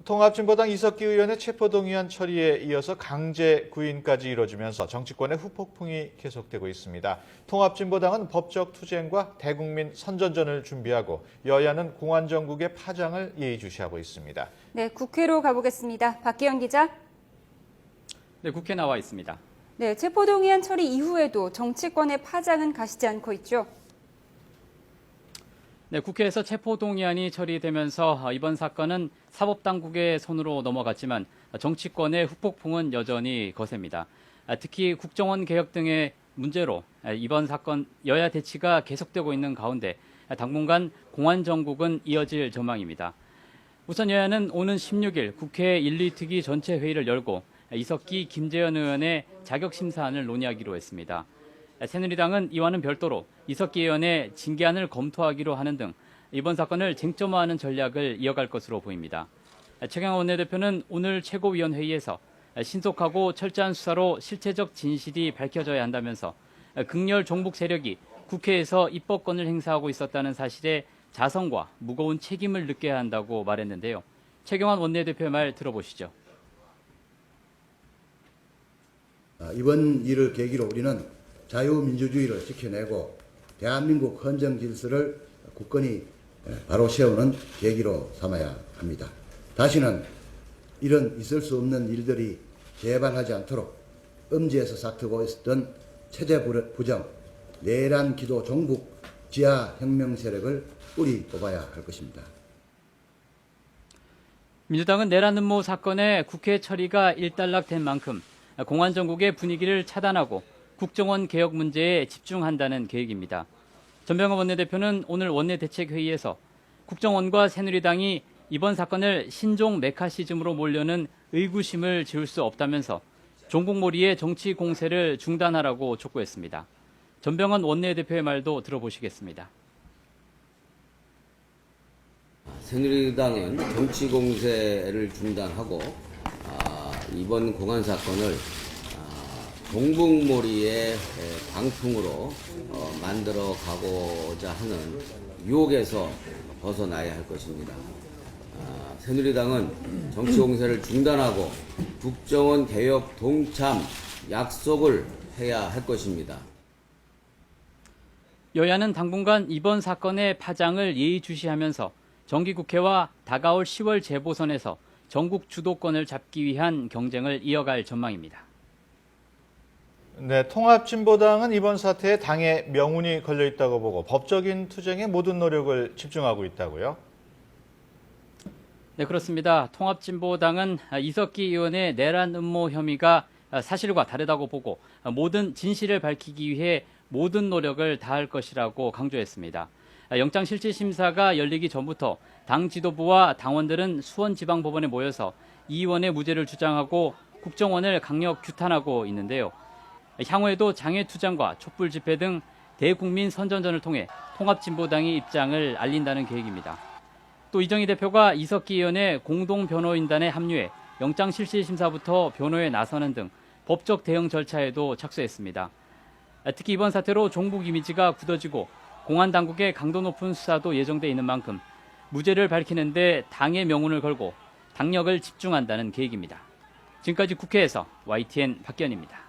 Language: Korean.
통합진보당 이석기 의원의 체포동의안 처리에 이어서 강제 구인까지 이뤄지면서 정치권의 후폭풍이 계속되고 있습니다. 통합진보당은 법적 투쟁과 대국민 선전전을 준비하고 여야는 공안정국의 파장을 예의주시하고 있습니다. 네, 국회로 가보겠습니다. 박기영 기자. 네, 국회 나와 있습니다. 네, 체포동의안 처리 이후에도 정치권의 파장은 가시지 않고 있죠. 네, 국회에서 체포동의안이 처리되면서 이번 사건은 사법당국의 손으로 넘어갔지만 정치권의 후폭풍은 여전히 거셉니다. 특히 국정원 개혁 등의 문제로 이번 사건 여야 대치가 계속되고 있는 가운데 당분간 공안정국은 이어질 전망입니다. 우선 여야는 오는 16일 국회 1, 2특위 전체 회의를 열고 이석기, 김재현 의원의 자격심사안을 논의하기로 했습니다. 새누리당은 이와는 별도로 이석기 의원의 징계안을 검토하기로 하는 등 이번 사건을 쟁점화하는 전략을 이어갈 것으로 보입니다. 최경환 원내대표는 오늘 최고위원회의에서 신속하고 철저한 수사로 실체적 진실이 밝혀져야 한다면서 극렬 종북 세력이 국회에서 입법권을 행사하고 있었다는 사실에 자성과 무거운 책임을 느껴야 한다고 말했는데요. 최경환 원내대표의 말 들어보시죠. 이번 일을 계기로 우리는 자유민주주의를 지켜내고 대한민국 헌정 질서를 굳건히 바로 세우는 계기로 삼아야 합니다. 다시는 이런 있을 수 없는 일들이 재발하지 않도록 음지에서 싹트고 있었던 체제 부정, 내란 기도 종북 지하 혁명 세력을 뿌리 뽑아야 할 것입니다. 민주당은 내란 음모 사건의 국회 처리가 일단락된 만큼 공안정국의 분위기를 차단하고 국정원 개혁 문제에 집중한다는 계획입니다. 전병헌 원내대표는 오늘 원내대책회의에서 국정원과 새누리당이 이번 사건을 신종 메카시즘으로 몰려는 의구심을 지울 수 없다면서 종북몰이의 정치 공세를 중단하라고 촉구했습니다. 전병헌 원내대표의 말도 들어보시겠습니다. 새누리당은 정치 공세를 중단하고 이번 공안 사건을 종북몰이의 방풍으로 만들어 가고자 하는 유혹에서 벗어나야 할 것입니다. 새누리당은 정치 공세를 중단하고 국정원 개혁 동참 약속을 해야 할 것입니다. 여야는 당분간 이번 사건의 파장을 예의주시하면서 정기국회와 다가올 10월 재보선에서 전국 주도권을 잡기 위한 경쟁을 이어갈 전망입니다. 네, 통합진보당은 이번 사태에 당의 명운이 걸려 있다고 보고 법적인 투쟁에 모든 노력을 집중하고 있다고요? 네, 그렇습니다. 통합진보당은 이석기 의원의 내란 음모 혐의가 사실과 다르다고 보고 모든 진실을 밝히기 위해 모든 노력을 다할 것이라고 강조했습니다. 영장실질심사가 열리기 전부터 당 지도부와 당원들은 수원지방법원에 모여서 이 의원의 무죄를 주장하고 국정원을 강력 규탄하고 있는데요. 향후에도 장외투쟁과 촛불집회 등 대국민 선전전을 통해 통합진보당의 입장을 알린다는 계획입니다. 또 이정희 대표가 이석기 의원의 공동변호인단에 합류해 영장실질심사부터 변호에 나서는 등 법적 대응 절차에도 착수했습니다. 특히 이번 사태로 종북 이미지가 굳어지고 공안당국의 강도 높은 수사도 예정돼 있는 만큼 무죄를 밝히는 데 당의 명운을 걸고 당력을 집중한다는 계획입니다. 지금까지 국회에서 YTN 박기현입니다.